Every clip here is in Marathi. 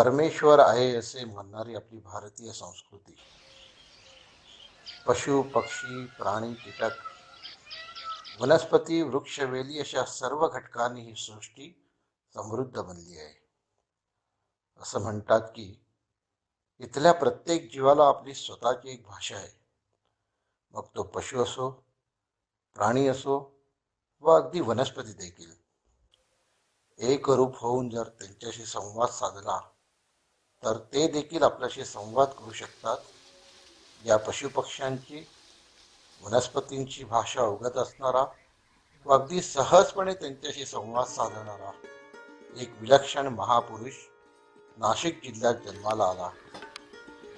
परमेश्वर आहे असे म्हणणारी आपली भारतीय संस्कृती पशु पक्षी प्राणी कीटक वनस्पती वृक्षवेली अशा सर्व घटकांनी ही सृष्टी समृद्ध बनली आहे. असं म्हणतात की इथल्या प्रत्येक जीवाला आपली स्वतःची एक भाषा आहे. मग तो पशु असो, प्राणी असो व अगदी वनस्पती देखील. एक रूप होऊन जर त्यांच्याशी संवाद साधला तर ते देखील आपल्याशी संवाद करू शकतात. या पशुपक्ष्यांची वनस्पतींची भाषा अवगत असणारा व अगदी सहजपणे त्यांच्याशी संवाद साधणारा एक विलक्षण महापुरुष नाशिक जिल्ह्यात जन्माला आला.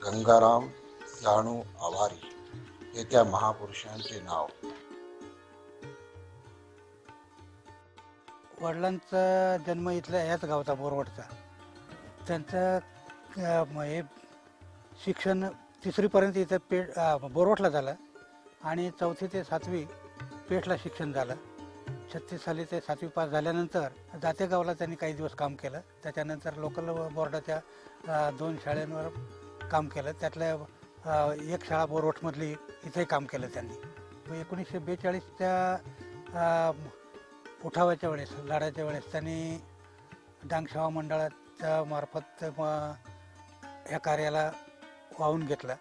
गंगाराम जाणू आवारी हे त्या महापुरुषांचे नाव. वडिलांचा जन्म इथल्या याच गावचा बोरवडचा. त्यांचं हे शिक्षण 3रीपर्यंत इथं बोरवडला झालं आणि 4थी ते 7वी पेठला शिक्षण झालं. 36 साली ते 7वी पास झाल्यानंतर जातेगावला त्यांनी काही दिवस काम केलं. त्याच्यानंतर लोकल बोर्डाच्या 2 शाळांवर काम केलं. त्यातल्या एक शाळा बोरवडमधली इथंही काम केलं त्यांनी. 1942च्या उठावाच्या वेळेस, लढ्याच्या वेळेस त्यांनी डांग सेवा मंडळाच्या मार्फत या कार्याला वाहून घेतलं.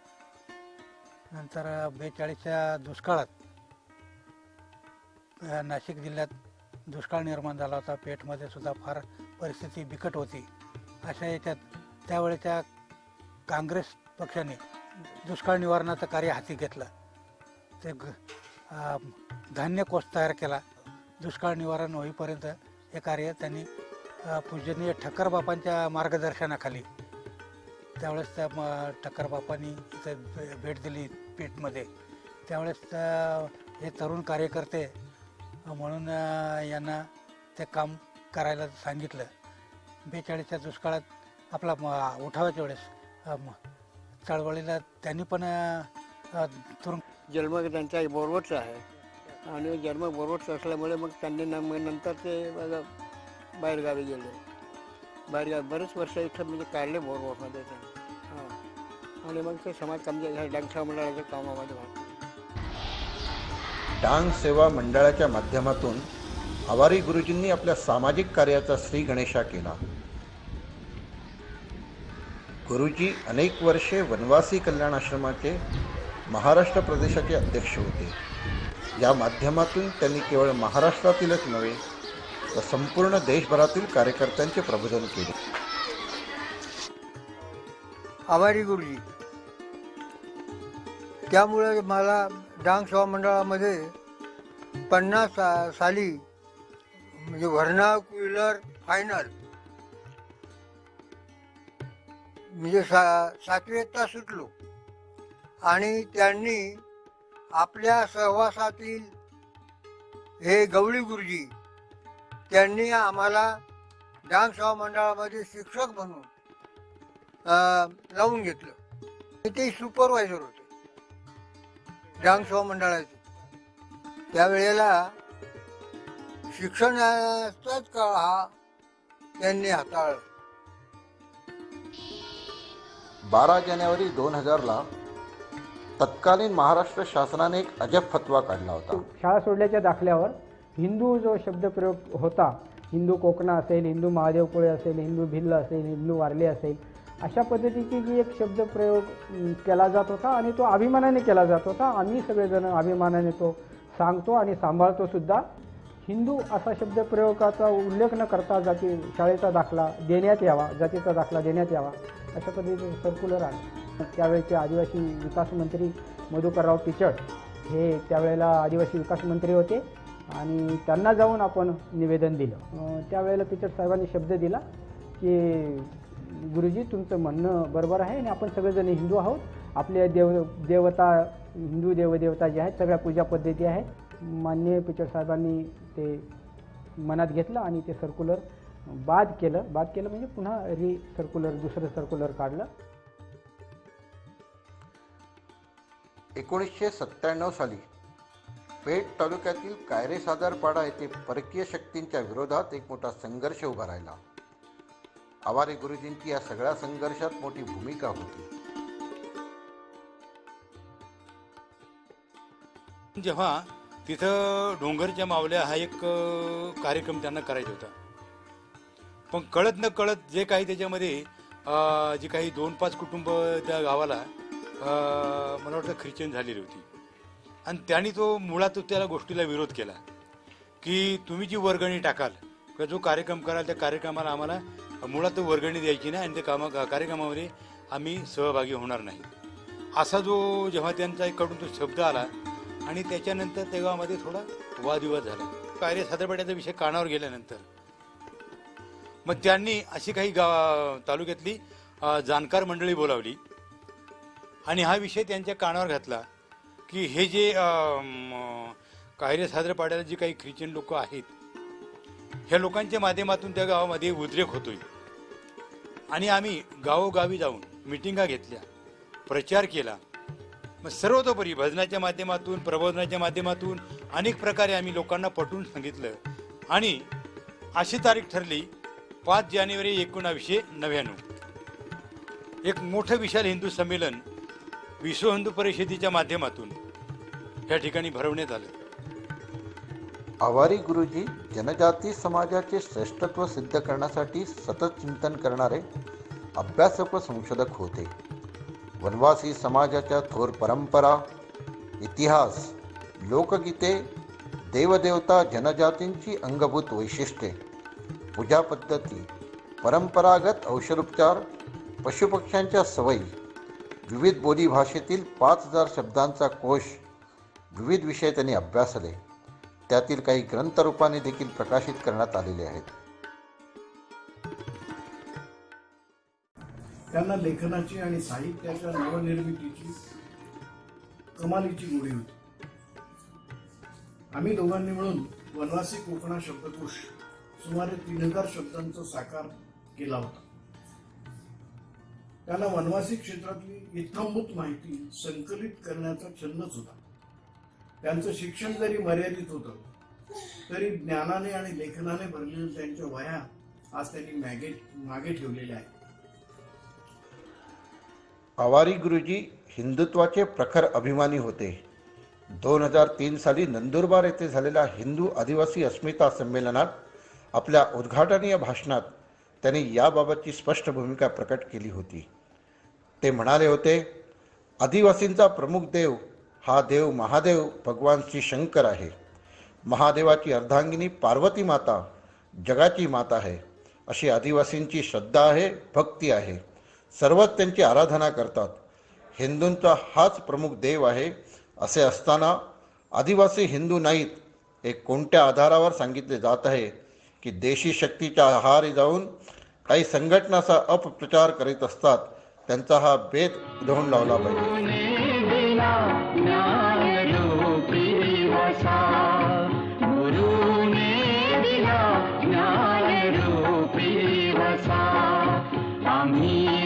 नंतर 42च्या दुष्काळात नाशिक जिल्ह्यात दुष्काळ निर्माण झाला होता. पेठमध्ये सुद्धा फार परिस्थिती बिकट होती. अशा याच्यात त्यावेळेच्या काँग्रेस पक्षाने दुष्काळ निवारणाचं कार्य हाती घेतलं. ते धान्य कोष तयार केला. दुष्काळ निवारण होईपर्यंत हे कार्य त्यांनी पूजनीय ठक्करबापांच्या मार्गदर्शनाखाली, त्यावेळेस त्या ठक्करबापांनी इथं भेट दिली पेठमध्ये. त्यावेळेस हे तरुण कार्यकर्ते म्हणून यांना ते काम करायला सांगितलं. 42च्या दुष्काळात आपला उठावाच्या वेळेस चळवळीला त्यांनी पण तरुण. जन्म त्यांचा बोरवडचा आहे आणि जन्म बोरवडचा असल्यामुळे मग त्यांनी नंतर ते बाहेरगावी गेले. बाहेरगावी बरेच वर्ष इथं म्हणजे काढले बोरवडमध्ये त्यांनी. आणि मग ते समाज डांग सेवा मंडळाच्या कामामध्ये भाग. डांग सेवा मंडळाच्या माध्यमातून आवारी गुरुजींनी आपल्या सामाजिक कार्याचा श्री गणेशा केला. गुरुजी अनेक वर्षे वनवासी कल्याण आश्रमाचे महाराष्ट्र प्रदेशाचे अध्यक्ष होते. या माध्यमातून त्यांनी केवळ महाराष्ट्रातीलच नव्हे तर संपूर्ण देशभरातील कार्यकर्त्यांचे प्रबोधन केले. आवारी गुरुजी, त्यामुळे मला डांग सेवा मंडळामध्ये 50 साली म्हणजे व्हर्नाक्युलर फायनल म्हणजे 7वी इयत्ता सुटलो आणि त्यांनी आपल्या सहवासातील हे गवळी गुरुजी त्यांनी आम्हाला डांग सेवा मंडळामध्ये शिक्षक म्हणून लावून घेतलं. ते सुपरवायझर होते डांग सेवा मंडळाचे. त्यावेळेला शिक्षणाचाच काळ हा त्यांनी हाताळला. 12 जानेवारी 2000ला तत्कालीन महाराष्ट्र शासनाने एक अजब फतवा काढला होता. शाळा सोडल्याच्या दाखल्यावर हिंदू जो शब्दप्रयोग होता, हिंदू कोकणा असेल, हिंदू महादेवकुळे असेल, हिंदू भिल्ल असेल, हिंदू वारले असेल, अशा पद्धतीची जी एक शब्दप्रयोग केला जात होता आणि तो अभिमानाने केला जात होता. आम्ही सगळेजण अभिमानाने तो सांगतो आणि सांभाळतो सुद्धा. हिंदू असा शब्दप्रयोगाचा उल्लेख न करता शाळेचा दाखला देण्यात यावा, जातीचा दाखला देण्यात यावा अशा पद्धतीचे सर्क्युलर आहे. त्यावेळेचे आदिवासी विकास मंत्री मधुकरराव पिचड हे त्यावेळेला आदिवासी विकास मंत्री होते आणि त्यांना जाऊन आपण निवेदन दिलं. त्यावेळेला पिचड साहेबांनी शब्द दिला की गुरुजी तुमचं म्हणणं बरोबर आहे आणि आपण सगळेजण हिंदू आहोत. आपल्या देवता हिंदू देवदेवता जे आहेत सगळ्या पूजा पद्धती आहेत. माननीय पिचड साहेबांनी ते मनात घेतलं आणि ते सर्क्युलर बाद केलं म्हणजे पुन्हा दुसरं सर्क्युलर काढलं. 1997 साली पेठ तालुक्यातील कायरे सादरपाडा येथे परकीय शक्तींच्या विरोधात एक मोठा संघर्ष उभा राहिला. आवारे गुरुजींची या सगळ्या संघर्षात मोठी भूमिका होती. जेव्हा तिथं डोंगरच्या मावल्या हा एक कार्यक्रम त्यांना करायचा होता, पण कळत न कळत जे काही त्याच्यामध्ये जी काही 2-5 कुटुंब त्या गावाला मला वाटतं ख्रिश्चन झालेली होती, आणि त्यांनी तो मुळात त्याला गोष्टीला विरोध केला की तुम्ही जी वर्गणी टाकाल किंवा जो कार्यक्रम कराल त्या कार्यक्रमाला आम्हाला मुळात वर्गणी द्यायची नाही आणि त्या कार्यक्रमामध्ये आम्ही सहभागी होणार नाही, असा जो जेव्हा त्यांचा कडून तो शब्द आला आणि त्याच्यानंतर त्या गावामध्ये थोडा वादविवाद झाला. कार्य सादरपाड्याचा विषय कानावर गेल्यानंतर मग त्यांनी अशी काही तालुक्यातली जाणकार मंडळी बोलावली आणि हा विषय त्यांच्या कानावर घातला की हे जे कार्य सादरपाड्याला जे काही ख्रिश्चन लोक आहेत, ह्या लोकांच्या माध्यमातून त्या गावामध्ये उद्रेक होतोय, आणि आम्ही गावोगावी जाऊन मिटिंगा घेतल्या, प्रचार केला. मग सर्वतोपरी भजनाच्या माध्यमातून, प्रबोधनाच्या माध्यमातून अनेक प्रकारे आम्ही लोकांना पटवून सांगितलं, आणि अशी तारीख ठरली 5 जानेवारी 1999 एक मोठं विशाल हिंदू संमेलन विश्व हिंदू परिषदेच्या माध्यमातून या ठिकाणी भरवण्यात आलं. आवारी गुरुजी जनजाती समाजाचे श्रेष्ठत्व सिद्ध करण्यासाठी सतत चिंतन करणारे अभ्यासक व संशोधक होते. वनवासी समाजाच्या थोर परंपरा, इतिहास, लोकगीते, देवदेवता, जनजातींची अंगभूत वैशिष्ट्ये, पूजा पद्धती, परंपरागत औषधोपचार, पशुपक्ष्यांच्या सवयी, विविध बोलीभाषेतील 5000 शब्दांचा कोश, विविध विषय त्यांनी अभ्यासले. त्यातील काही ग्रंथरूपाने देखील प्रकाशित करण्यात आलेले आहेत. त्यांना लेखनाची आणि साहित्याच्या नवनिर्मितीची कमालीची गोडी होती. आम्ही दोघांनी मिळून वनवासी कोकणा शब्दकोश सुमारे 3000 शब्दांचा साकार केला होता. त्यांना वनवासी क्षेत्रातली इत्थंभूत माहिती संकलित करण्याचा छंदच होता. त्यांचं शिक्षण जरी मर्यादित होतं तरी ज्ञानाने आणि लेखनाने भरलेल्या त्यांच्या वह्या आज त्यांनी मागे ठेवलेल्या आहेत. आवारी गुरुजी हिंदुत्वाचे प्रखर अभिमानी होते. 2003 साली नंदुरबार येथे झालेल्या हिंदू आदिवासी अस्मिता संमेलनात आपल्या उद्घाटनीय भाषणात त्यांनी याबाबतची स्पष्ट भूमिका प्रकट केली होती. ते म्हणाले होते, आदिवासींचा प्रमुख देव हा देव महादेव भगवान श्री शंकर आहे. महादेवाची अर्धांगिनी पार्वती माता जगाची माता आहे, अशी आदिवासींची श्रद्धा आहे, भक्ती आहे. सर्वच त्यांची आराधना करतात. हिंदूंचा हाच प्रमुख देव आहे. असे असताना आदिवासी हिंदू नाहीत हे कोणत्या आधारावर सांगितले जात आहे की देशी शक्तीच्या आहारी जाऊन काही संघटनाचा अपप्रचार करीत असतात. त्यांचा हा भेद उधळून लावला पाहिजे. आम्ही